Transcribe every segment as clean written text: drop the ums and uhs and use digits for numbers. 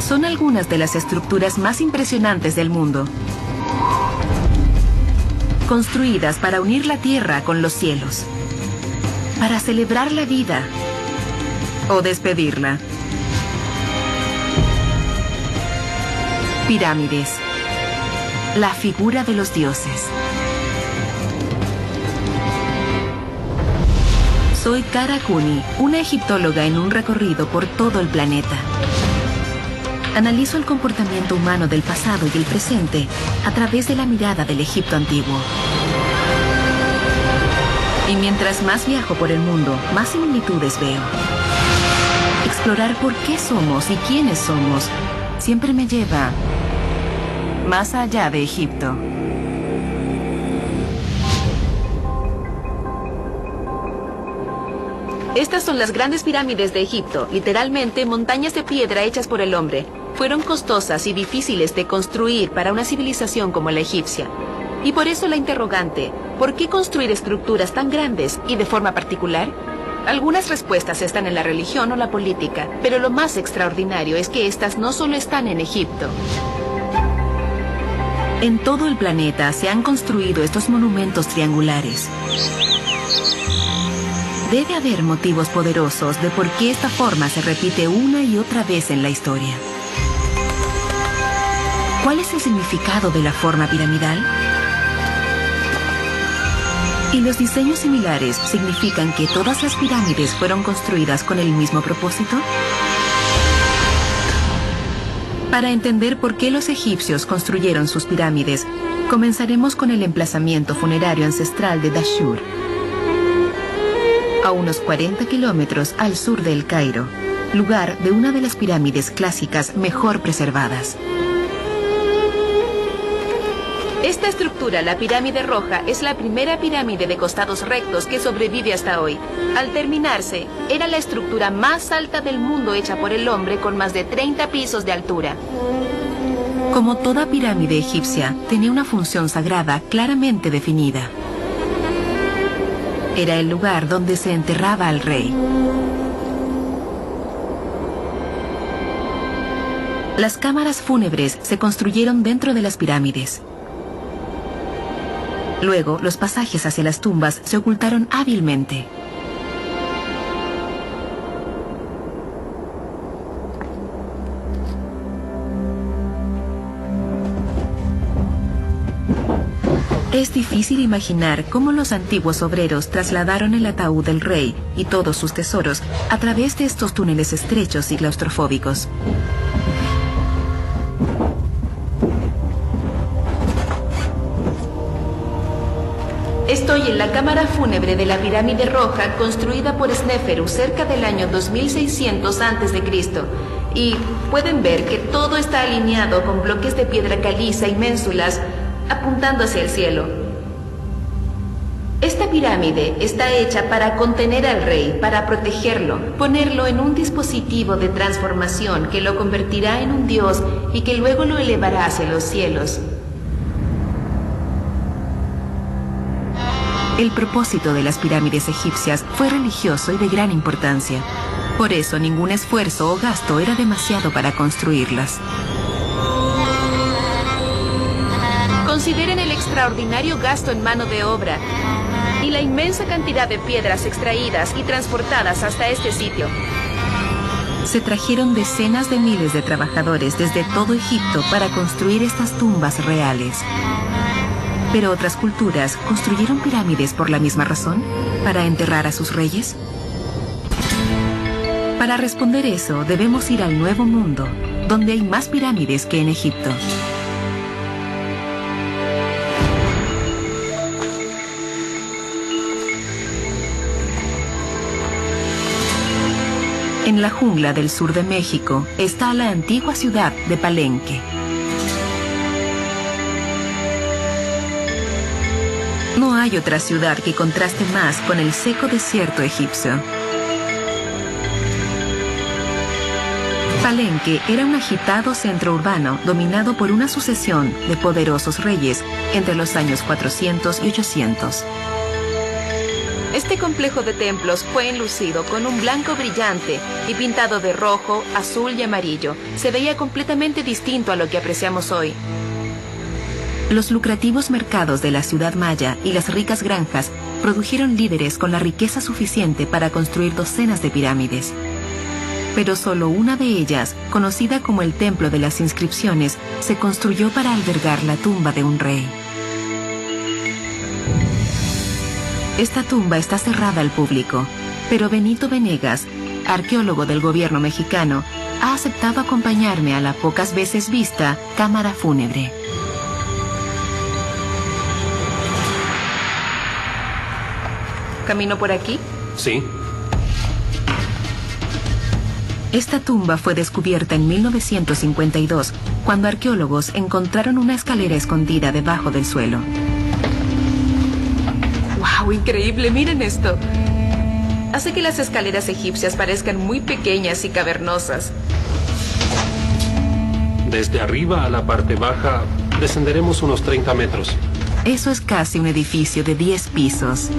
son algunas de las estructuras más impresionantes del mundo, construidas para unir la tierra con los cielos, para celebrar la vida o despedirla. Pirámides, la figura de los dioses. Soy Cara Cooney, una egiptóloga en un recorrido por todo el planeta. Analizo el comportamiento humano del pasado y el presente a través de la mirada del Egipto antiguo. Y mientras más viajo por el mundo, más similitudes veo. Explorar por qué somos y quiénes somos siempre me lleva más allá de Egipto. Estas son las grandes pirámides de Egipto, literalmente montañas de piedra hechas por el hombre. Fueron costosas y difíciles de construir para una civilización como la egipcia. Y por eso la interrogante, ¿por qué construir estructuras tan grandes y de forma particular? Algunas respuestas están en la religión o la política, pero lo más extraordinario es que estas no solo están en Egipto. En todo el planeta se han construido estos monumentos triangulares. Debe haber motivos poderosos de por qué esta forma se repite una y otra vez en la historia. ¿Cuál es el significado de la forma piramidal? ¿Y los diseños similares significan que todas las pirámides fueron construidas con el mismo propósito? Para entender por qué los egipcios construyeron sus pirámides, comenzaremos con el emplazamiento funerario ancestral de Dashur, a unos 40 kilómetros al sur de El Cairo, lugar de una de las pirámides clásicas mejor preservadas. Esta estructura, la pirámide roja, es la primera pirámide de costados rectos que sobrevive hasta hoy. Al terminarse, era la estructura más alta del mundo hecha por el hombre con más de 30 pisos de altura. Como toda pirámide egipcia, tenía una función sagrada claramente definida. Era el lugar donde se enterraba al rey. Las cámaras fúnebres se construyeron dentro de las pirámides. Luego, los pasajes hacia las tumbas se ocultaron hábilmente. Es difícil imaginar cómo los antiguos obreros trasladaron el ataúd del rey y todos sus tesoros a través de estos túneles estrechos y claustrofóbicos. Estoy en la cámara fúnebre de la pirámide roja construida por Sneferu cerca del año 2600 a.C. Y pueden ver que todo está alineado con bloques de piedra caliza y ménsulas apuntando hacia el cielo. Esta pirámide está hecha para contener al rey, para protegerlo, ponerlo en un dispositivo de transformación que lo convertirá en un dios y que luego lo elevará hacia los cielos. El propósito de las pirámides egipcias fue religioso y de gran importancia. Por eso ningún esfuerzo o gasto era demasiado para construirlas. Consideren el extraordinario gasto en mano de obra y la inmensa cantidad de piedras extraídas y transportadas hasta este sitio. Se trajeron decenas de miles de trabajadores desde todo Egipto para construir estas tumbas reales. Pero otras culturas construyeron pirámides por la misma razón, para enterrar a sus reyes. Para responder eso, debemos ir al Nuevo Mundo, donde hay más pirámides que en Egipto. En la jungla del sur de México está la antigua ciudad de Palenque. No hay otra ciudad que contraste más con el seco desierto egipcio. Palenque era un agitado centro urbano dominado por una sucesión de poderosos reyes entre los años 400 y 800. Este complejo de templos fue enlucido con un blanco brillante y pintado de rojo, azul y amarillo. Se veía completamente distinto a lo que apreciamos hoy. Los lucrativos mercados de la ciudad maya y las ricas granjas produjeron líderes con la riqueza suficiente para construir docenas de pirámides. Pero solo una de ellas, conocida como el Templo de las Inscripciones, se construyó para albergar la tumba de un rey. Esta tumba está cerrada al público, pero Benito Venegas, arqueólogo del gobierno mexicano, ha aceptado acompañarme a la pocas veces vista cámara fúnebre. ¿Camino por aquí? Sí. Esta tumba fue descubierta en 1952, cuando arqueólogos encontraron una escalera escondida debajo del suelo. ¡Wow! Increíble, miren esto. Hace que las escaleras egipcias parezcan muy pequeñas y cavernosas. Desde arriba a la parte baja, descenderemos unos 30 metros. Eso es casi un edificio de 10 pisos.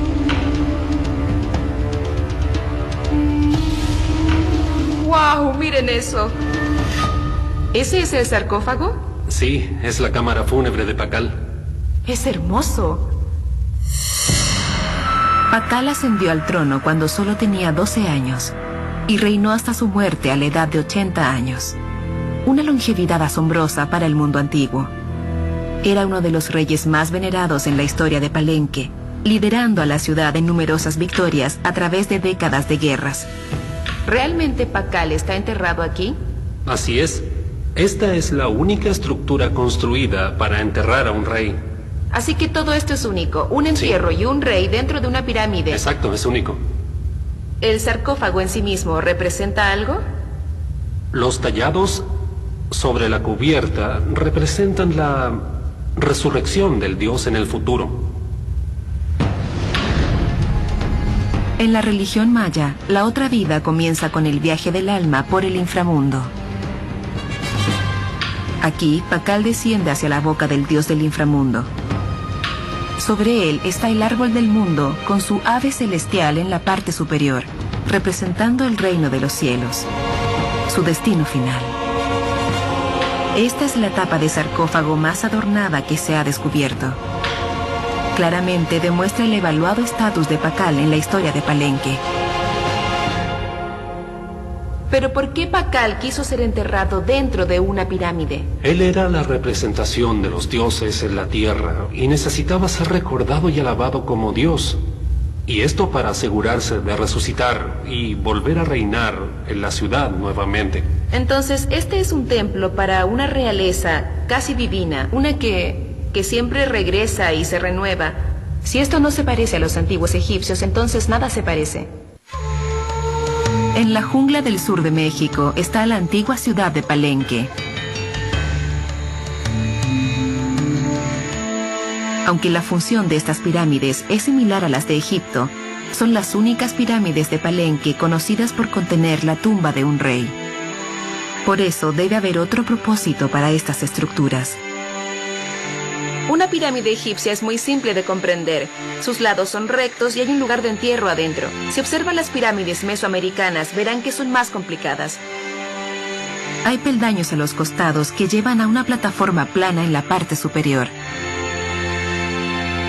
¡Wow! Miren eso. ¿Ese es el sarcófago? Sí, es la cámara fúnebre de Pakal. Es hermoso. Pakal ascendió al trono cuando solo tenía 12 años y reinó hasta su muerte a la edad de 80 años. Una longevidad asombrosa para el mundo antiguo. Era uno de los reyes más venerados en la historia de Palenque, liderando a la ciudad en numerosas victorias a través de décadas de guerras. ¿Realmente Pakal está enterrado aquí? Así es. Esta es la única estructura construida para enterrar a un rey. Así que todo esto es único, un entierro y un rey dentro de una pirámide. Exacto, es único. ¿El sarcófago en sí mismo representa algo? Los tallados sobre la cubierta representan la resurrección del dios en el futuro. En la religión maya, la otra vida comienza con el viaje del alma por el inframundo. Aquí, Pakal desciende hacia la boca del dios del inframundo. Sobre él está el árbol del mundo con su ave celestial en la parte superior, representando el reino de los cielos, su destino final. Esta es la tapa de sarcófago más adornada que se ha descubierto. Claramente demuestra el evaluado estatus de Pakal en la historia de Palenque. ¿Pero por qué Pakal quiso ser enterrado dentro de una pirámide? Él era la representación de los dioses en la tierra y necesitaba ser recordado y alabado como dios. Y esto para asegurarse de resucitar y volver a reinar en la ciudad nuevamente. Entonces, este es un templo para una realeza casi divina, una que siempre regresa y se renueva. Si esto no se parece a los antiguos egipcios, entonces nada se parece. En la jungla del sur de México está la antigua ciudad de Palenque. Aunque la función de estas pirámides es similar a las de Egipto, son las únicas pirámides de Palenque conocidas por contener la tumba de un rey. Por eso debe haber otro propósito para estas estructuras. Una pirámide egipcia es muy simple de comprender. Sus lados son rectos y hay un lugar de entierro adentro. Si observan las pirámides mesoamericanas, verán que son más complicadas. Hay peldaños a los costados que llevan a una plataforma plana en la parte superior.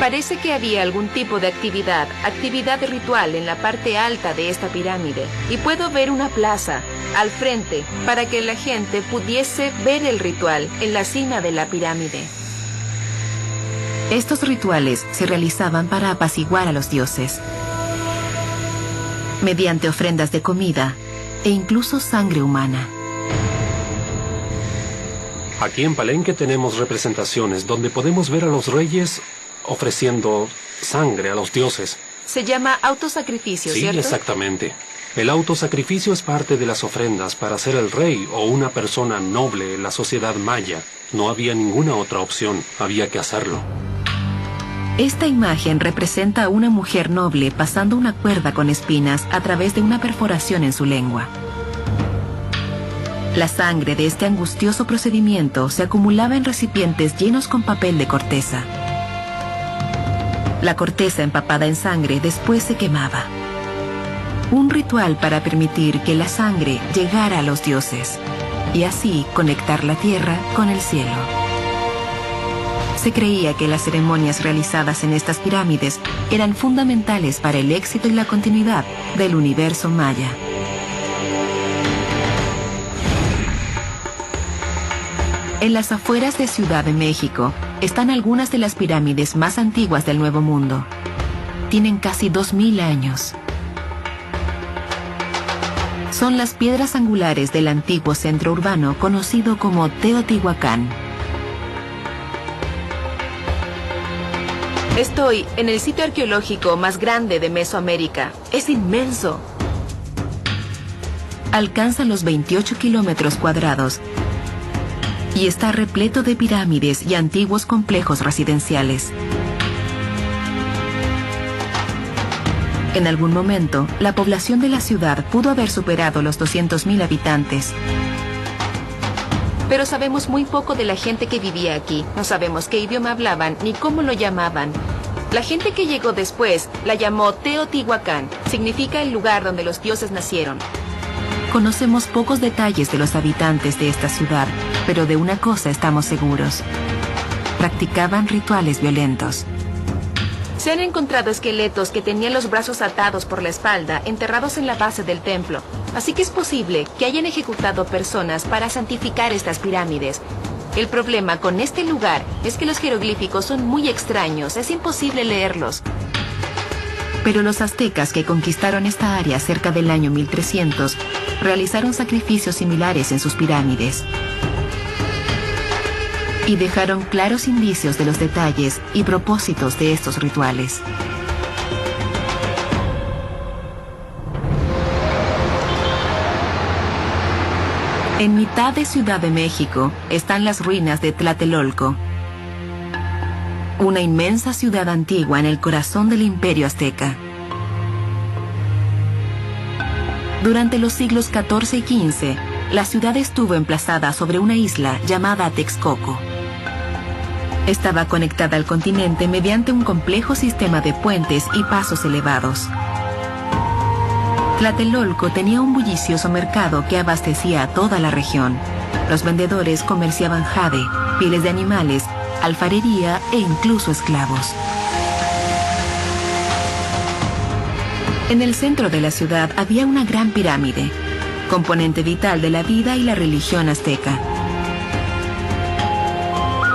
Parece que había algún tipo de actividad ritual en la parte alta de esta pirámide. Y puedo ver una plaza al frente para que la gente pudiese ver el ritual en la cima de la pirámide. Estos rituales se realizaban para apaciguar a los dioses, mediante ofrendas de comida e incluso sangre humana. Aquí en Palenque tenemos representaciones donde podemos ver a los reyes ofreciendo sangre a los dioses. Se llama autosacrificio, sí, ¿cierto? Exactamente. El autosacrificio es parte de las ofrendas para ser el rey o una persona noble en la sociedad maya. No había ninguna otra opción, había que hacerlo. Esta imagen representa a una mujer noble pasando una cuerda con espinas a través de una perforación en su lengua. La sangre de este angustioso procedimiento se acumulaba en recipientes llenos con papel de corteza. La corteza empapada en sangre después se quemaba. Un ritual para permitir que la sangre llegara a los dioses y así conectar la tierra con el cielo. Se creía que las ceremonias realizadas en estas pirámides eran fundamentales para el éxito y la continuidad del universo maya. En las afueras de Ciudad de México están algunas de las pirámides más antiguas del Nuevo Mundo. Tienen casi 2000 años. Son las piedras angulares del antiguo centro urbano conocido como Teotihuacán. Estoy en el sitio arqueológico más grande de Mesoamérica. Es inmenso. Alcanza los 28 kilómetros cuadrados y está repleto de pirámides y antiguos complejos residenciales. En algún momento, la población de la ciudad pudo haber superado los 200.000 habitantes. Pero sabemos muy poco de la gente que vivía aquí. No sabemos qué idioma hablaban ni cómo lo llamaban. La gente que llegó después la llamó Teotihuacán. Significa el lugar donde los dioses nacieron. Conocemos pocos detalles de los habitantes de esta ciudad, pero de una cosa estamos seguros. Practicaban rituales violentos. Se han encontrado esqueletos que tenían los brazos atados por la espalda, enterrados en la base del templo. Así que es posible que hayan ejecutado personas para santificar estas pirámides. El problema con este lugar es que los jeroglíficos son muy extraños, es imposible leerlos. Pero los aztecas que conquistaron esta área cerca del año 1300 realizaron sacrificios similares en sus pirámides y dejaron claros indicios de los detalles y propósitos de estos rituales. En mitad de Ciudad de México están las ruinas de Tlatelolco, una inmensa ciudad antigua en el corazón del Imperio Azteca. Durante los siglos XIV y XV, la ciudad estuvo emplazada sobre una isla llamada Texcoco. Estaba conectada al continente mediante un complejo sistema de puentes y pasos elevados. Tlatelolco tenía un bullicioso mercado que abastecía a toda la región. Los vendedores comerciaban jade, pieles de animales, alfarería e incluso esclavos. En el centro de la ciudad había una gran pirámide, componente vital de la vida y la religión azteca.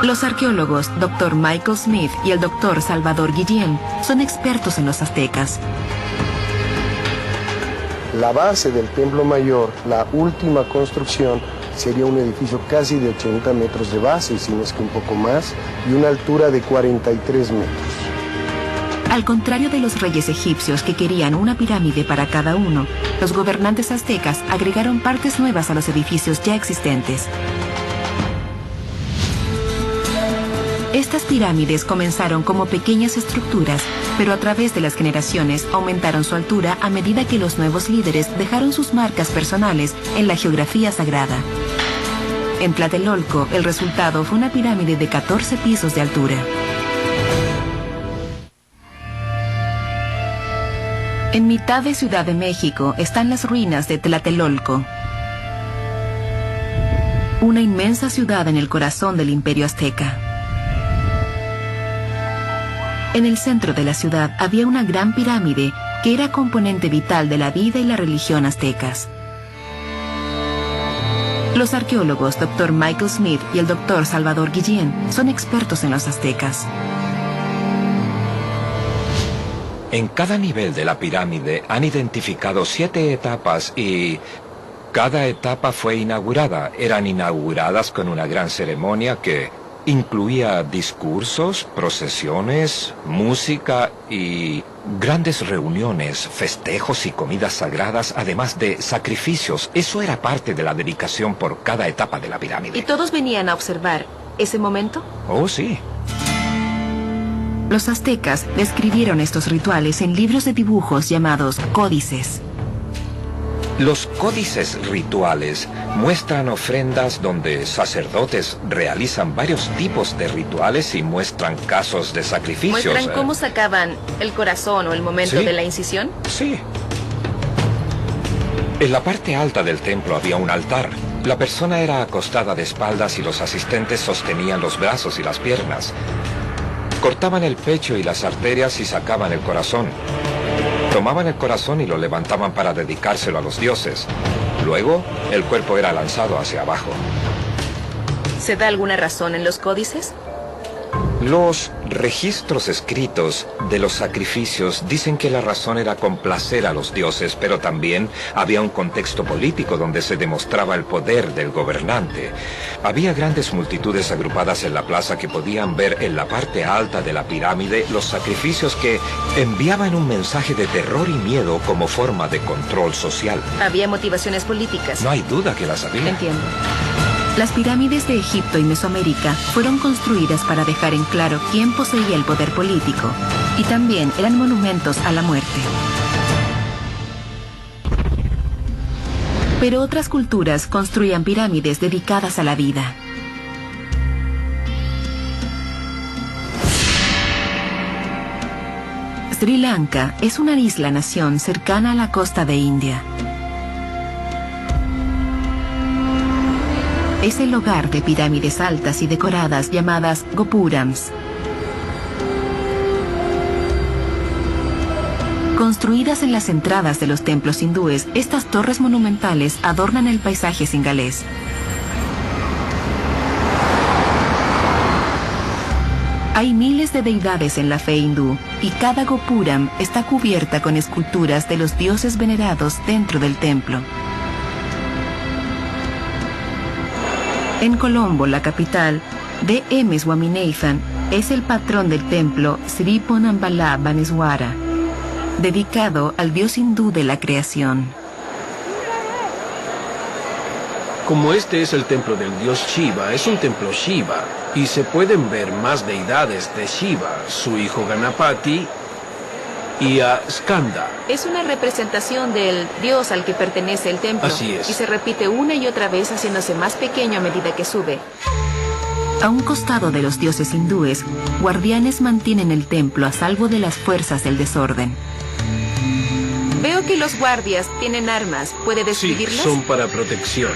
Los arqueólogos Dr. Michael Smith y el Dr. Salvador Guillén son expertos en los aztecas. La base del Templo Mayor, la última construcción, sería un edificio casi de 80 metros de base, si no es que un poco más, y una altura de 43 metros. Al contrario de los reyes egipcios que querían una pirámide para cada uno, los gobernantes aztecas agregaron partes nuevas a los edificios ya existentes. Estas pirámides comenzaron como pequeñas estructuras, pero a través de las generaciones aumentaron su altura a medida que los nuevos líderes dejaron sus marcas personales en la geografía sagrada. En Tlatelolco, el resultado fue una pirámide de 14 pisos de altura. En mitad de Ciudad de México están las ruinas de Tlatelolco, una inmensa ciudad en el corazón del Imperio Azteca. En el centro de la ciudad había una gran pirámide que era componente vital de la vida y la religión aztecas. Los arqueólogos Dr. Michael Smith y el Dr. Salvador Guillén son expertos en los aztecas. En cada nivel de la pirámide han identificado 7 etapas y cada etapa fue inaugurada. Eran inauguradas con una gran ceremonia que incluía discursos, procesiones, música y grandes reuniones, festejos y comidas sagradas, además de sacrificios. Eso era parte de la dedicación por cada etapa de la pirámide. ¿Y todos venían a observar ese momento? Oh, sí. Los aztecas describieron estos rituales en libros de dibujos llamados códices. Los códices rituales muestran ofrendas donde sacerdotes realizan varios tipos de rituales y muestran casos de sacrificios. ¿Muestran cómo sacaban el corazón o el momento ¿Sí? de la incisión? Sí. En la parte alta del templo había un altar. La persona era acostada de espaldas y los asistentes sostenían los brazos y las piernas. Cortaban el pecho y las arterias y sacaban el corazón. Tomaban el corazón y lo levantaban para dedicárselo a los dioses. Luego, el cuerpo era lanzado hacia abajo. ¿Se da alguna razón en los códices? Los registros escritos de los sacrificios dicen que la razón era complacer a los dioses, pero también había un contexto político donde se demostraba el poder del gobernante. Había grandes multitudes agrupadas en la plaza que podían ver en la parte alta de la pirámide los sacrificios que enviaban un mensaje de terror y miedo como forma de control social. Había motivaciones políticas. No hay duda que las había. Entiendo. Las pirámides de Egipto y Mesoamérica fueron construidas para dejar en claro quién poseía el poder político, y también eran monumentos a la muerte. Pero otras culturas construían pirámides dedicadas a la vida. Sri Lanka es una isla-nación cercana a la costa de India. Es el hogar de pirámides altas y decoradas llamadas gopurams. Construidas en las entradas de los templos hindúes, estas torres monumentales adornan el paisaje singalés. Hay miles de deidades en la fe hindú y cada gopuram está cubierta con esculturas de los dioses venerados dentro del templo. En Colombo, la capital, D.M. Swaminathan es el patrón del templo Sri Ponnambalam Baneswara, dedicado al dios hindú de la creación. Como este es el templo del dios Shiva, es un templo Shiva, y se pueden ver más deidades de Shiva, su hijo Ganapati y a Skanda. Es una representación del dios al que pertenece el templo. Así es. Y se repite una y otra vez haciéndose más pequeño a medida que sube. A un costado de los dioses hindúes, guardianes mantienen el templo a salvo de las fuerzas del desorden. Veo que los guardias tienen armas. ¿Puede Sí, describirlas? son para protección,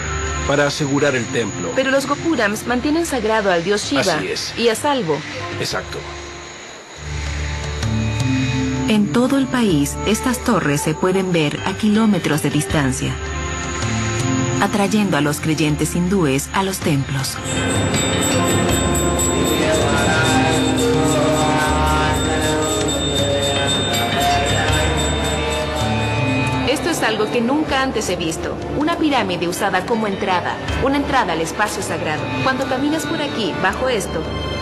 para asegurar el templo. Pero los gopurams mantienen sagrado al dios Shiva. Así es. Y a salvo. Exacto. En todo el país, estas torres se pueden ver a kilómetros de distancia, atrayendo a los creyentes hindúes a los templos. Esto es algo que nunca antes he visto. Una pirámide usada como entrada. Una entrada al espacio sagrado. Cuando caminas por aquí, bajo esto,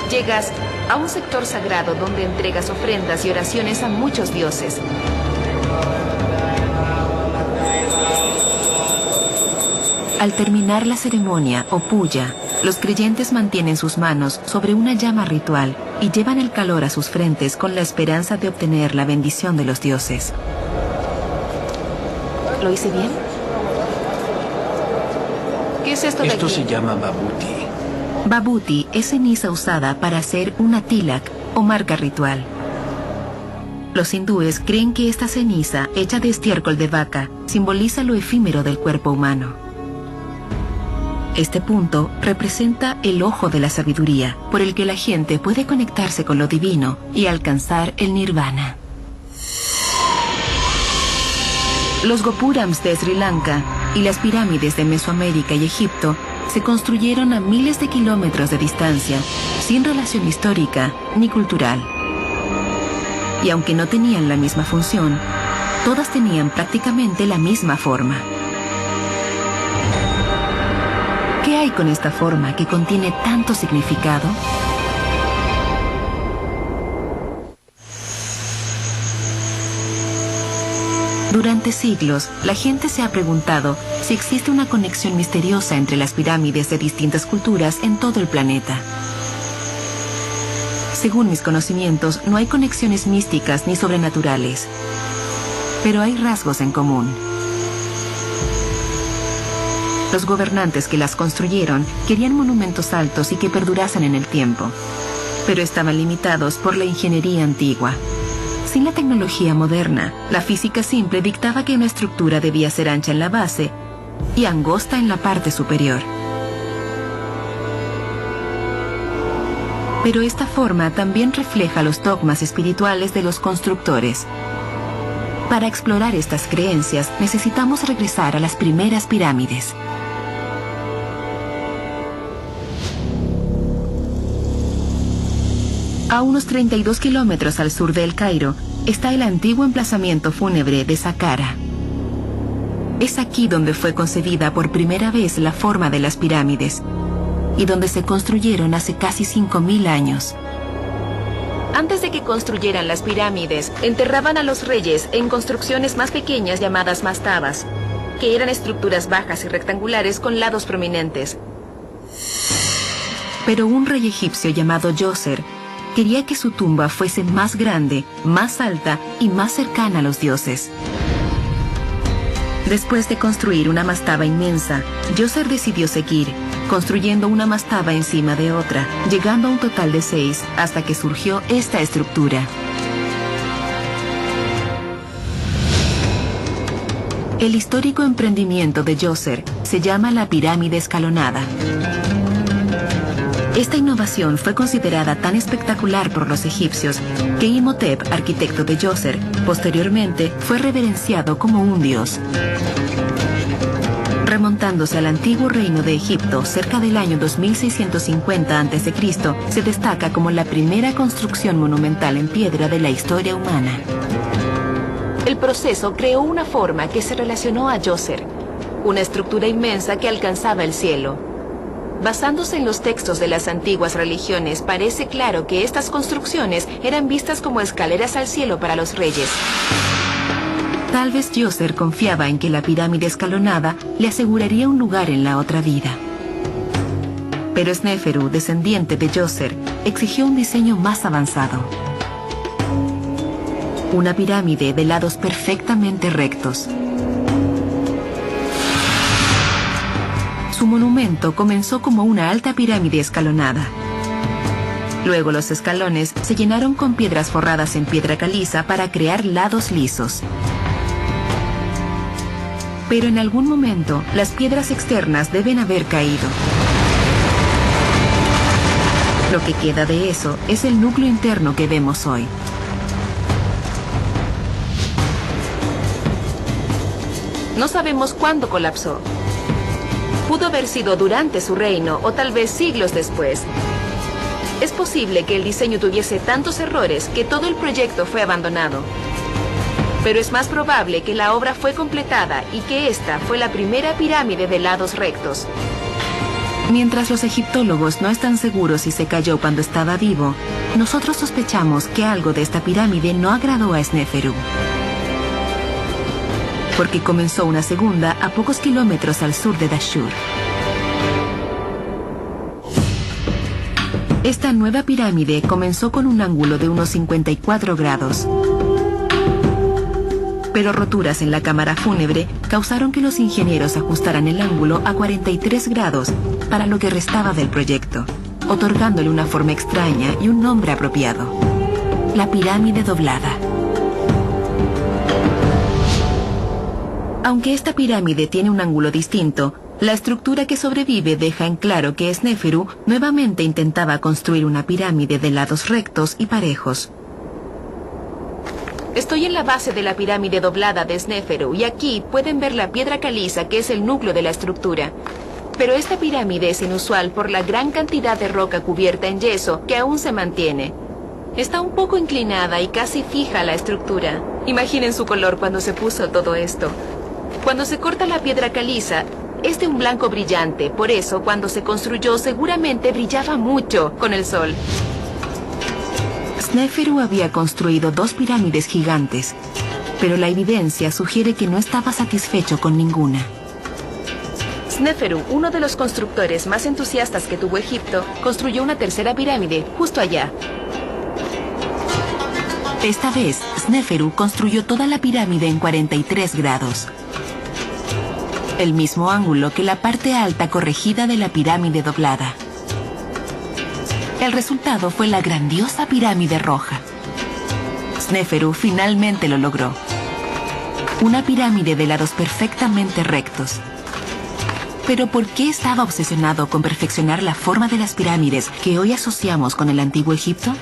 llegas a un sector sagrado donde entregas ofrendas y oraciones a muchos dioses. Al terminar la ceremonia o puya, los creyentes mantienen sus manos sobre una llama ritual y llevan el calor a sus frentes con la esperanza de obtener la bendición de los dioses. ¿Lo hice bien? ¿Qué es esto de Esto aquí? se llama Babuti. Babuti es ceniza usada para hacer una tilak o marca ritual. Los hindúes creen que esta ceniza, hecha de estiércol de vaca, simboliza lo efímero del cuerpo humano. Este punto representa el ojo de la sabiduría, por el que la gente puede conectarse con lo divino y alcanzar el nirvana. Los gopurams de Sri Lanka y las pirámides de Mesoamérica y Egipto se construyeron a miles de kilómetros de distancia, sin relación histórica ni cultural. Y aunque no tenían la misma función, todas tenían prácticamente la misma forma. ¿Qué hay con esta forma que contiene tanto significado? Durante siglos, la gente se ha preguntado si existe una conexión misteriosa entre las pirámides de distintas culturas en todo el planeta. Según mis conocimientos, no hay conexiones místicas ni sobrenaturales, pero hay rasgos en común. Los gobernantes que las construyeron querían monumentos altos y que perdurasen en el tiempo, pero estaban limitados por la ingeniería antigua. Sin la tecnología moderna, la física simple dictaba que una estructura debía ser ancha en la base y angosta en la parte superior. Pero esta forma también refleja los dogmas espirituales de los constructores. Para explorar estas creencias, necesitamos regresar a las primeras pirámides. A unos 32 kilómetros al sur de El Cairo está el antiguo emplazamiento fúnebre de Saqqara. Es aquí donde fue concebida por primera vez la forma de las pirámides y donde se construyeron hace casi 5.000 años. Antes de que construyeran las pirámides, enterraban a los reyes en construcciones más pequeñas llamadas mastabas, que eran estructuras bajas y rectangulares con lados prominentes. Pero un rey egipcio llamado Djoser quería que su tumba fuese más grande, más alta y más cercana a los dioses. Después de construir una mastaba inmensa, Djoser decidió seguir, construyendo una mastaba encima de otra, llegando a un total de 6, hasta que surgió esta estructura. El histórico emprendimiento de Djoser se llama la pirámide escalonada. Esta innovación fue considerada tan espectacular por los egipcios que Imhotep, arquitecto de Djoser, posteriormente fue reverenciado como un dios. Remontándose al antiguo reino de Egipto, cerca del año 2650 a.C., se destaca como la primera construcción monumental en piedra de la historia humana. El proceso creó una forma que se relacionó a Djoser, una estructura inmensa que alcanzaba el cielo. Basándose en los textos de las antiguas religiones, parece claro que estas construcciones eran vistas como escaleras al cielo para los reyes. Tal vez Djoser confiaba en que la pirámide escalonada le aseguraría un lugar en la otra vida. Pero Sneferu, descendiente de Djoser, exigió un diseño más avanzado. Una pirámide de lados perfectamente rectos. Su monumento comenzó como una alta pirámide escalonada. Luego los escalones se llenaron con piedras forradas en piedra caliza para crear lados lisos. Pero en algún momento, las piedras externas deben haber caído. Lo que queda de eso es el núcleo interno que vemos hoy. No sabemos cuándo colapsó. Pudo haber sido durante su reino o tal vez siglos después. Es posible que el diseño tuviese tantos errores que todo el proyecto fue abandonado. Pero es más probable que la obra fue completada y que esta fue la primera pirámide de lados rectos. Mientras los egiptólogos no están seguros si se cayó cuando estaba vivo, nosotros sospechamos que algo de esta pirámide no agradó a Sneferu, porque comenzó una segunda a pocos kilómetros al sur de Dashur. Esta nueva pirámide comenzó con un ángulo de unos 54 grados. Pero roturas en la cámara fúnebre causaron que los ingenieros ajustaran el ángulo a 43 grados para lo que restaba del proyecto, otorgándole una forma extraña y un nombre apropiado: la pirámide doblada. Aunque esta pirámide tiene un ángulo distinto, la estructura que sobrevive deja en claro que Sneferu nuevamente intentaba construir una pirámide de lados rectos y parejos. Estoy en la base de la pirámide doblada de Sneferu y aquí pueden ver la piedra caliza que es el núcleo de la estructura. Pero esta pirámide es inusual por la gran cantidad de roca cubierta en yeso que aún se mantiene. Está un poco inclinada y casi fija la estructura. Imaginen su color cuando se puso todo esto. Cuando se corta la piedra caliza, es de un blanco brillante, por eso cuando se construyó seguramente brillaba mucho con el sol. Sneferu había construido 2 pirámides gigantes, pero la evidencia sugiere que no estaba satisfecho con ninguna. Sneferu, uno de los constructores más entusiastas que tuvo Egipto, construyó una tercera pirámide justo allá. Esta vez, Sneferu construyó toda la pirámide en 43 grados. el mismo ángulo que la parte alta corregida de la pirámide doblada. El resultado fue la grandiosa pirámide roja. Sneferu finalmente lo logró. Una pirámide de lados perfectamente rectos. Pero ¿por qué estaba obsesionado con perfeccionar la forma de las pirámides que hoy asociamos con el antiguo Egipto?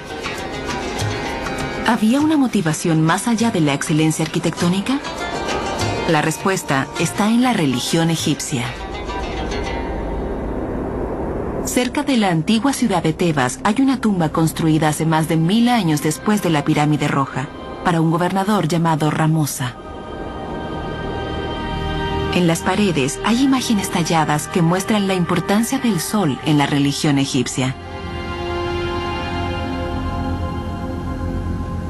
¿Había una motivación más allá de la excelencia arquitectónica? La respuesta está en la religión egipcia. Cerca de la antigua ciudad de Tebas hay una tumba construida hace más de 1000 años después de la pirámide roja, para un gobernador llamado Ramosa. En las paredes hay imágenes talladas que muestran la importancia del sol en la religión egipcia.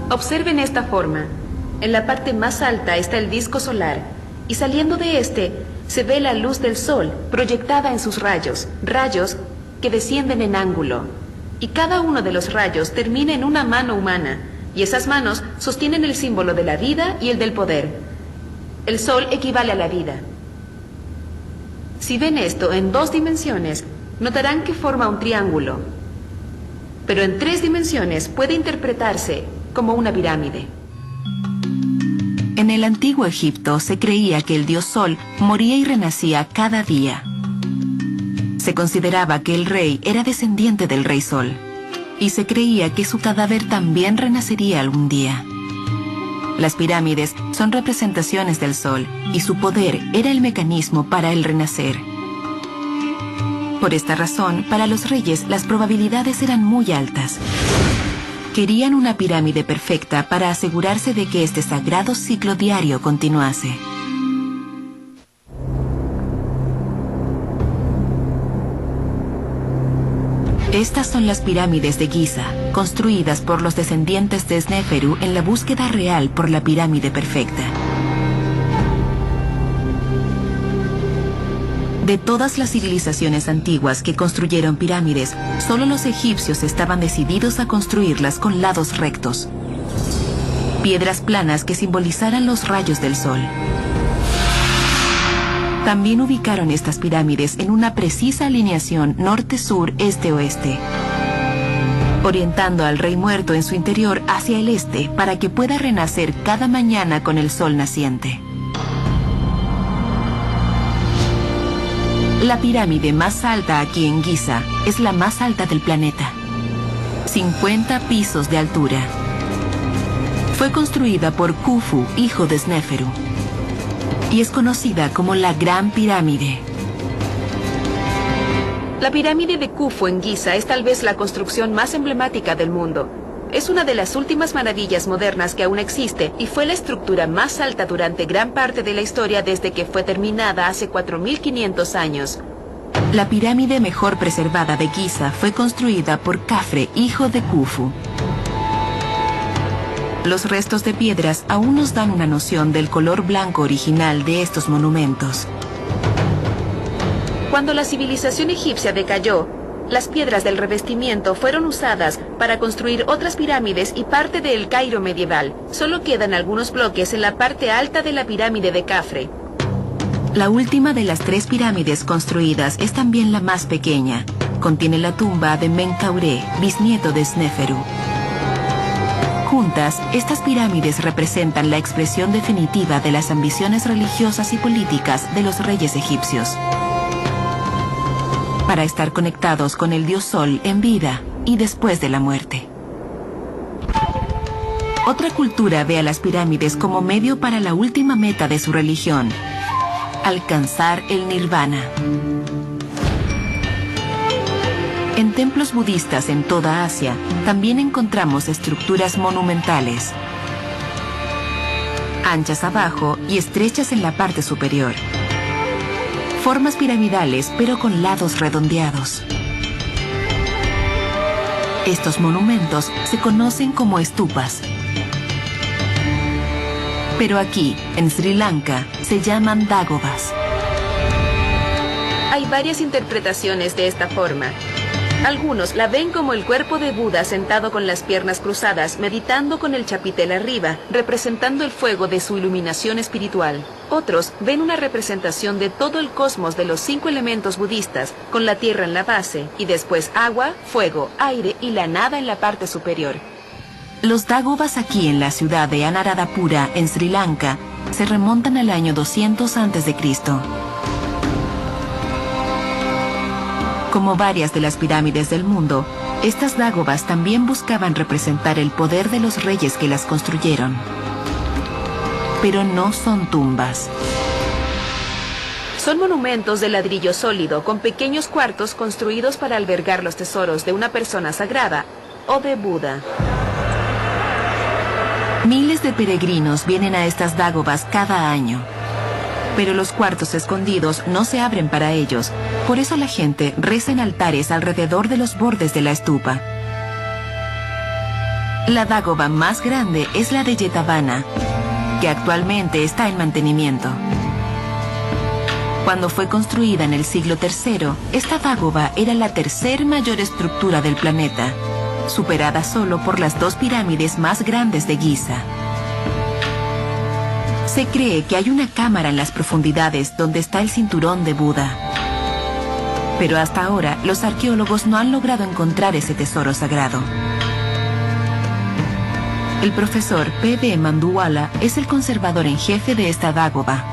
Observen esta forma. En la parte más alta está el disco solar, y saliendo de este se ve la luz del sol proyectada en sus rayos que descienden en ángulo. Y cada uno de los rayos termina en una mano humana, y esas manos sostienen el símbolo de la vida y el del poder. El sol equivale a la vida. Si ven esto en 2 dimensiones, notarán que forma un triángulo. Pero en 3 dimensiones puede interpretarse como una pirámide. En el antiguo Egipto se creía que el dios Sol moría y renacía cada día. Se consideraba que el rey era descendiente del rey Sol, y se creía que su cadáver también renacería algún día. Las pirámides son representaciones del Sol, y su poder era el mecanismo para el renacer. Por esta razón, para los reyes las probabilidades eran muy altas. Querían una pirámide perfecta para asegurarse de que este sagrado ciclo diario continuase. Estas son las pirámides de Giza, construidas por los descendientes de Sneferu en la búsqueda real por la pirámide perfecta. De todas las civilizaciones antiguas que construyeron pirámides, solo los egipcios estaban decididos a construirlas con lados rectos. Piedras planas que simbolizaran los rayos del sol. También ubicaron estas pirámides en una precisa alineación norte-sur, este-oeste, orientando al rey muerto en su interior hacia el este para que pueda renacer cada mañana con el sol naciente. La pirámide más alta aquí en Giza es la más alta del planeta. 50 pisos de altura. Fue construida por Khufu, hijo de Sneferu, y es conocida como la Gran Pirámide. La pirámide de Khufu en Giza es tal vez la construcción más emblemática del mundo. Es una de las últimas maravillas modernas que aún existe y fue la estructura más alta durante gran parte de la historia desde que fue terminada hace 4500 años. La pirámide mejor preservada de Giza fue construida por Khafre, hijo de Khufu. Los restos de piedras aún nos dan una noción del color blanco original de estos monumentos. Cuando la civilización egipcia decayó, las piedras del revestimiento fueron usadas para construir otras pirámides y parte del Cairo medieval. Solo quedan algunos bloques en la parte alta de la pirámide de Khafre. La última de las 3 pirámides construidas es también la más pequeña. Contiene la tumba de Menkaure, bisnieto de Sneferu. Juntas, estas pirámides representan la expresión definitiva de las ambiciones religiosas y políticas de los reyes egipcios, para estar conectados con el dios Sol en vida y después de la muerte. Otra cultura ve a las pirámides como medio para la última meta de su religión: alcanzar el nirvana. En templos budistas en toda Asia también encontramos estructuras monumentales, anchas abajo y estrechas en la parte superior. Formas piramidales, pero con lados redondeados. Estos monumentos se conocen como stupas. Pero aquí, en Sri Lanka, se llaman dagobas. Hay varias interpretaciones de esta forma. Algunos la ven como el cuerpo de Buda sentado con las piernas cruzadas, meditando con el chapitel arriba, representando el fuego de su iluminación espiritual. Otros ven una representación de todo el cosmos de los 5 elementos budistas, con la tierra en la base, y después agua, fuego, aire y la nada en la parte superior. Los Dagovas aquí en la ciudad de Anuradhapura, en Sri Lanka, se remontan al año 200 a.C. Como varias de las pirámides del mundo, estas Dagovas también buscaban representar el poder de los reyes que las construyeron. Pero no son tumbas. Son monumentos de ladrillo sólido con pequeños cuartos construidos para albergar los tesoros de una persona sagrada o de Buda. Miles de peregrinos vienen a estas Dagovas cada año. Pero los cuartos escondidos no se abren para ellos. Por eso la gente reza en altares alrededor de los bordes de la stupa. La Dagova más grande es la de Jetavana, que actualmente está en mantenimiento. Cuando fue construida en el siglo III, esta Dagova era la tercer mayor estructura del planeta, superada solo por las 2 pirámides más grandes de Giza. Se cree que hay una cámara en las profundidades donde está el cinturón de Buda. Pero hasta ahora, los arqueólogos no han logrado encontrar ese tesoro sagrado. El profesor P.B. Manduwala es el conservador en jefe de esta Dagova.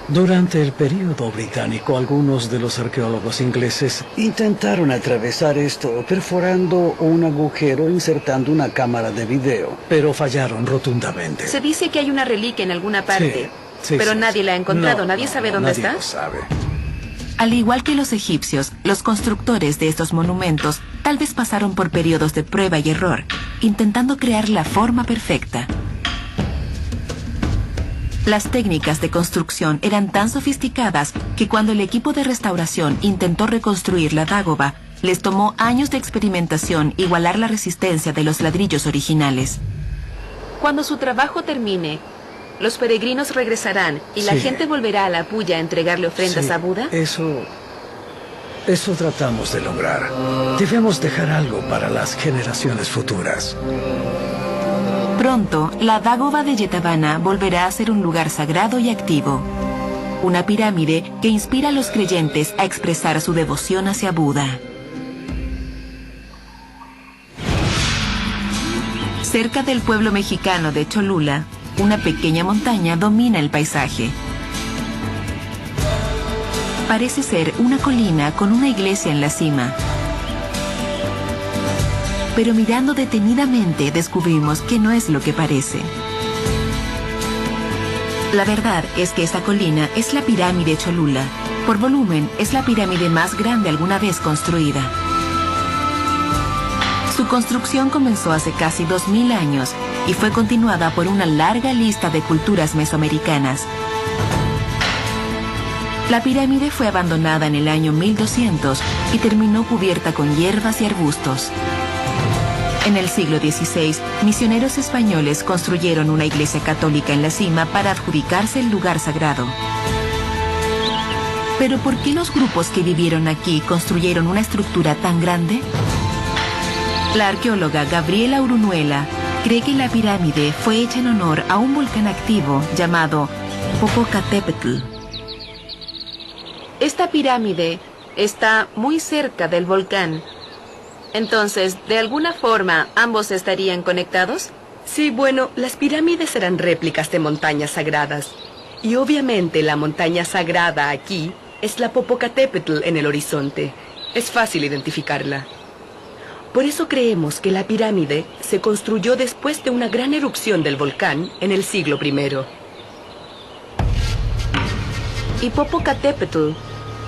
Durante el período británico, algunos de los arqueólogos ingleses intentaron atravesar esto perforando un agujero insertando una cámara de video, pero fallaron rotundamente. Se dice que hay una reliquia en alguna parte, pero nadie la ha encontrado. ¿Nadie sabe dónde está? Nadie lo sabe. Al igual que los egipcios, los constructores de estos monumentos tal vez pasaron por periodos de prueba y error, intentando crear la forma perfecta. Las técnicas de construcción eran tan sofisticadas que cuando el equipo de restauración intentó reconstruir la Dagova, les tomó años de experimentación igualar la resistencia de los ladrillos originales. Cuando su trabajo termine, los peregrinos regresarán y la gente volverá a la puya a entregarle ofrendas a Buda. Eso tratamos de lograr. Debemos dejar algo para las generaciones futuras. Pronto, la Dagova de Jetavana volverá a ser un lugar sagrado y activo. Una pirámide que inspira a los creyentes a expresar su devoción hacia Buda. Cerca del pueblo mexicano de Cholula, una pequeña montaña domina el paisaje. Parece ser una colina con una iglesia en la cima. Pero mirando detenidamente descubrimos que no es lo que parece. La verdad es que esta colina es la pirámide Cholula. Por volumen, es la pirámide más grande alguna vez construida. Su construcción comenzó hace casi 2000 años y fue continuada por una larga lista de culturas mesoamericanas. La pirámide fue abandonada en el año 1200 y terminó cubierta con hierbas y arbustos. En el siglo XVI, misioneros españoles construyeron una iglesia católica en la cima para adjudicarse el lugar sagrado. ¿Pero por qué los grupos que vivieron aquí construyeron una estructura tan grande? La arqueóloga Gabriela Urunuela cree que la pirámide fue hecha en honor a un volcán activo llamado Popocatépetl. Esta pirámide está muy cerca del volcán. Entonces, ¿de alguna forma ambos estarían conectados? Sí, bueno, las pirámides eran réplicas de montañas sagradas. Y obviamente la montaña sagrada aquí es la Popocatépetl en el horizonte. Es fácil identificarla. Por eso creemos que la pirámide se construyó después de una gran erupción del volcán en el siglo I. ¿Y Popocatépetl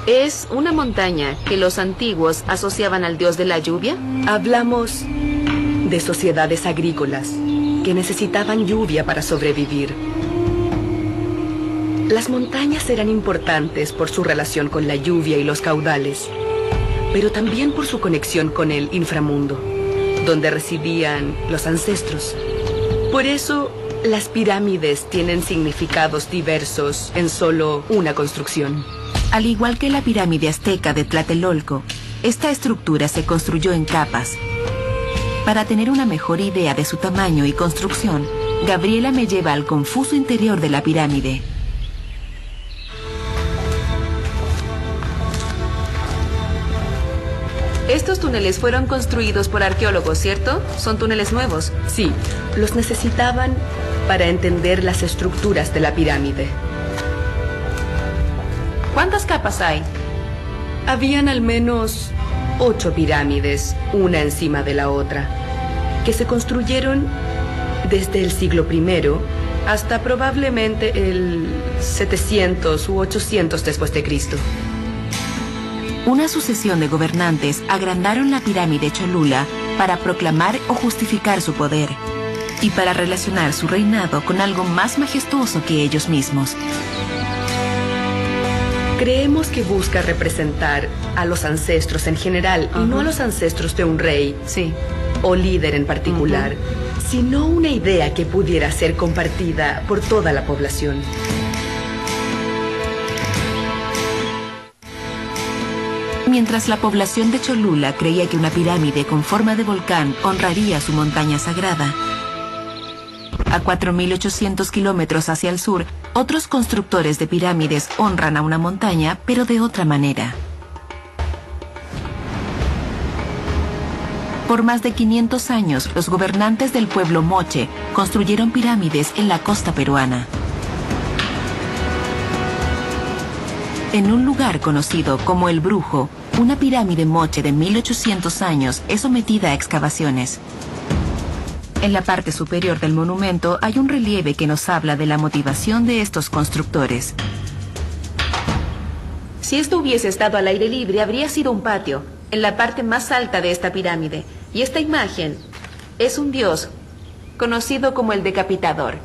es una montaña que los antiguos asociaban al dios de la lluvia? Hablamos de sociedades agrícolas que necesitaban lluvia para sobrevivir. Las montañas eran importantes por su relación con la lluvia y los caudales, pero también por su conexión con el inframundo, donde residían los ancestros. Por eso, las pirámides tienen significados diversos en solo una construcción. Al igual que la pirámide azteca de Tlatelolco, esta estructura se construyó en capas. Para tener una mejor idea de su tamaño y construcción, Gabriela me lleva al confuso interior de la pirámide. Estos túneles fueron construidos por arqueólogos, ¿cierto? Son túneles nuevos. Sí, los necesitaban para entender las estructuras de la pirámide. ¿Cuántas capas hay? Habían al menos 8 pirámides, una encima de la otra, que se construyeron desde el siglo I hasta probablemente el 700 u 800 después de Cristo. Una sucesión de gobernantes agrandaron la pirámide Cholula para proclamar o justificar su poder y para relacionar su reinado con algo más majestuoso que ellos mismos. Creemos que busca representar a los ancestros en general y no a los ancestros de un rey o líder en particular, sino una idea que pudiera ser compartida por toda la población. Mientras la población de Cholula creía que una pirámide con forma de volcán honraría su montaña sagrada, a 4.800 kilómetros hacia el sur, otros constructores de pirámides honran a una montaña, pero de otra manera. Por más de 500 años, los gobernantes del pueblo Moche construyeron pirámides en la costa peruana. En un lugar conocido como El Brujo, una pirámide moche de 1800 años es sometida a excavaciones. En la parte superior del monumento hay un relieve que nos habla de la motivación de estos constructores. Si esto hubiese estado al aire libre, habría sido un patio, en la parte más alta de esta pirámide. Y esta imagen es un dios, conocido como el Decapitador.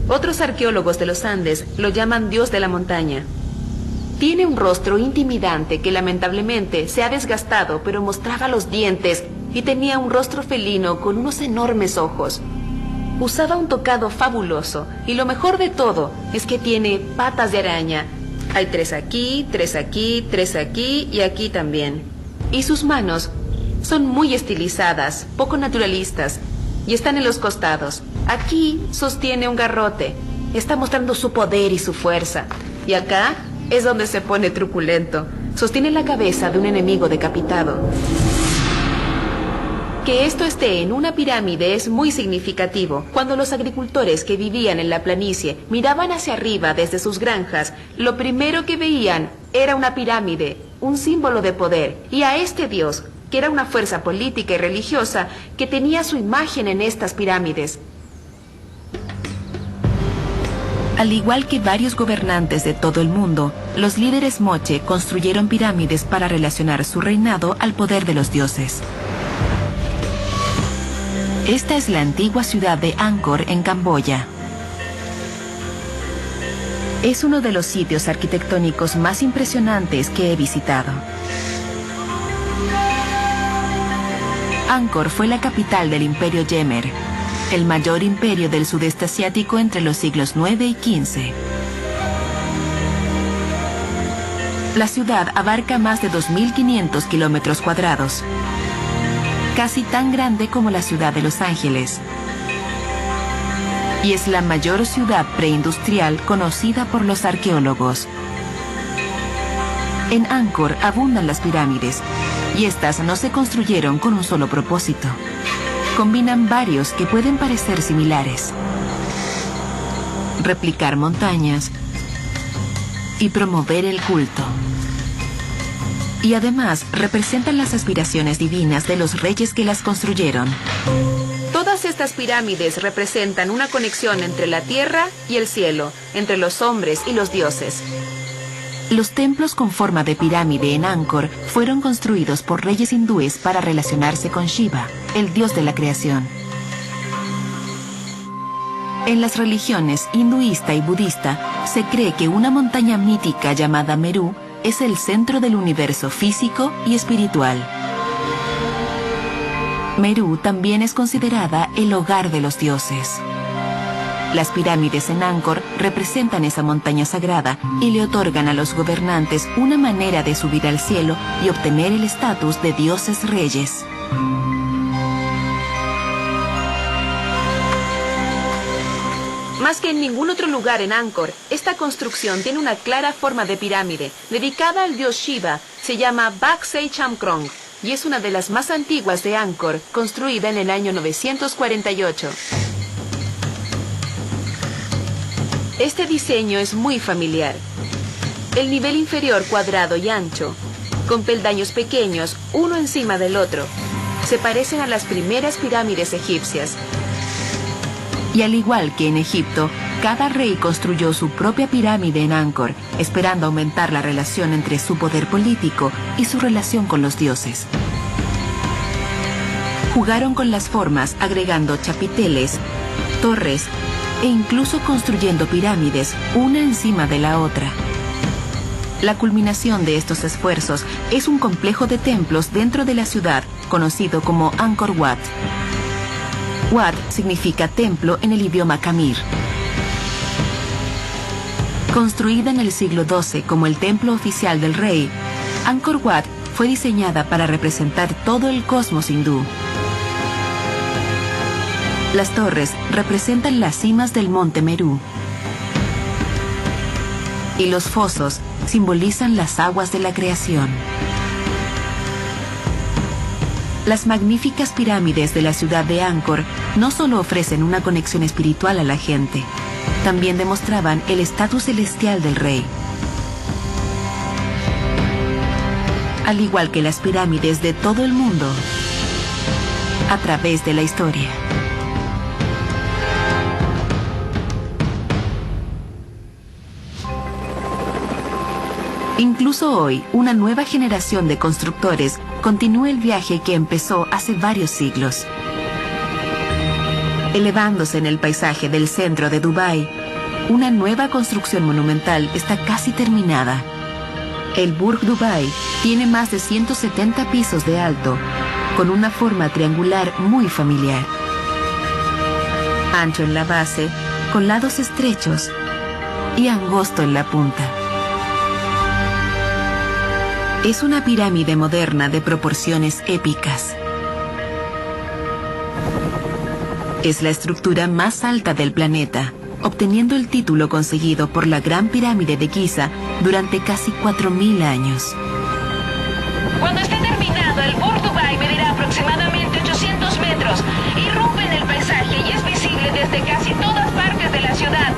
Otros arqueólogos de los Andes lo llaman Dios de la Montaña. Tiene un rostro intimidante que lamentablemente se ha desgastado, pero mostraba los dientes y tenía un rostro felino con unos enormes ojos. Usaba un tocado fabuloso y lo mejor de todo es que tiene patas de araña. Hay 3 aquí, 3 aquí, 3 aquí y aquí también. Y sus manos son muy estilizadas, poco naturalistas y están en los costados. Aquí sostiene un garrote, está mostrando su poder y su fuerza. Y acá es donde se pone truculento. Sostiene la cabeza de un enemigo decapitado. Que esto esté en una pirámide es muy significativo. Cuando los agricultores que vivían en la planicie miraban hacia arriba desde sus granjas, lo primero que veían era una pirámide, un símbolo de poder. Y a este dios, que era una fuerza política y religiosa, que tenía su imagen en estas pirámides. Al igual que varios gobernantes de todo el mundo, los líderes moche construyeron pirámides para relacionar su reinado al poder de los dioses. Esta es la antigua ciudad de Angkor en Camboya. Es uno de los sitios arquitectónicos más impresionantes que he visitado. Angkor fue la capital del Imperio Jemer, el mayor imperio del sudeste asiático entre los siglos IX y XV. La ciudad abarca más de 2.500 kilómetros cuadrados, casi tan grande como la ciudad de Los Ángeles, y es la mayor ciudad preindustrial conocida por los arqueólogos. En Angkor abundan las pirámides, y estas no se construyeron con un solo propósito. Combinan varios que pueden parecer similares: replicar montañas y promover el culto. Y además representan las aspiraciones divinas de los reyes que las construyeron. Todas estas pirámides representan una conexión entre la tierra y el cielo, entre los hombres y los dioses. Los templos con forma de pirámide en Angkor fueron construidos por reyes hindúes para relacionarse con Shiva, el dios de la creación. En las religiones hinduista y budista se cree que una montaña mítica llamada Meru es el centro del universo físico y espiritual. Meru también es considerada el hogar de los dioses. Las pirámides en Angkor representan esa montaña sagrada y le otorgan a los gobernantes una manera de subir al cielo y obtener el estatus de dioses reyes. Más que en ningún otro lugar en Angkor, esta construcción tiene una clara forma de pirámide, dedicada al dios Shiva. Se llama Bak Se Cham Krong y es una de las más antiguas de Angkor, construida en el año 948. Este diseño es muy familiar. El nivel inferior cuadrado y ancho, con peldaños pequeños, uno encima del otro, se parecen a las primeras pirámides egipcias. Y al igual que en Egipto, cada rey construyó su propia pirámide en Angkor, esperando aumentar la relación entre su poder político y su relación con los dioses. Jugaron con las formas agregando chapiteles, torres e incluso construyendo pirámides una encima de la otra. La culminación de estos esfuerzos es un complejo de templos dentro de la ciudad, conocido como Angkor Wat. Wat significa templo en el idioma Khmer. Construida en el siglo XII como el templo oficial del rey, Angkor Wat fue diseñada para representar todo el cosmos hindú. Las torres representan las cimas del monte Meru. Y los fosos simbolizan las aguas de la creación. Las magníficas pirámides de la ciudad de Angkor no solo ofrecen una conexión espiritual a la gente, también demostraban el estatus celestial del rey. Al igual que las pirámides de todo el mundo, a través de la historia. Incluso hoy, una nueva generación de constructores continúa el viaje que empezó hace varios siglos. Elevándose en el paisaje del centro de Dubái, una nueva construcción monumental está casi terminada. El Burj Dubai tiene más de 170 pisos de alto, con una forma triangular muy familiar. Ancho en la base, con lados estrechos y angosto en la punta. Es una pirámide moderna de proporciones épicas. Es la estructura más alta del planeta, obteniendo el título conseguido por la Gran Pirámide de Giza durante casi 4.000 años. Cuando esté terminado, el Burj Dubai medirá aproximadamente 800 metros, irrumpe en el paisaje y es visible desde casi todas partes de la ciudad.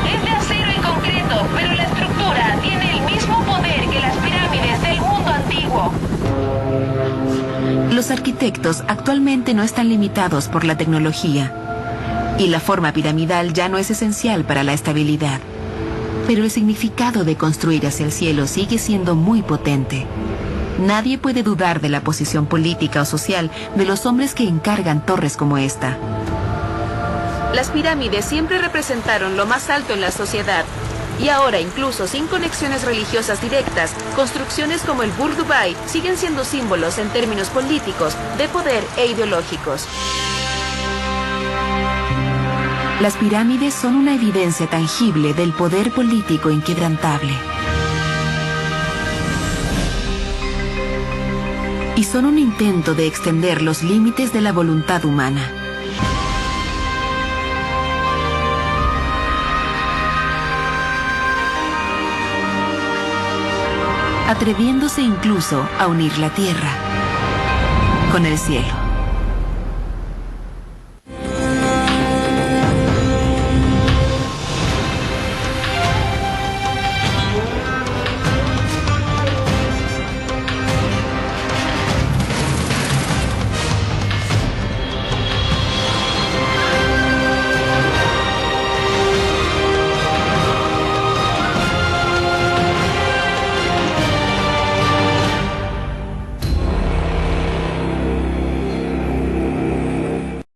Es de acero y concreto, pero la estructura tiene el mismo poder que las pirámides del mundo antiguo. Los arquitectos actualmente no están limitados por la tecnología, y la forma piramidal ya no es esencial para la estabilidad. Pero el significado de construir hacia el cielo sigue siendo muy potente. Nadie puede dudar de la posición política o social de los hombres que encargan torres como esta. Las pirámides siempre representaron lo más alto en la sociedad. Y ahora, incluso sin conexiones religiosas directas, construcciones como el Burj Dubai siguen siendo símbolos en términos políticos, de poder e ideológicos. Las pirámides son una evidencia tangible del poder político inquebrantable. Y son un intento de extender los límites de la voluntad humana. Atreviéndose incluso a unir la tierra con el cielo.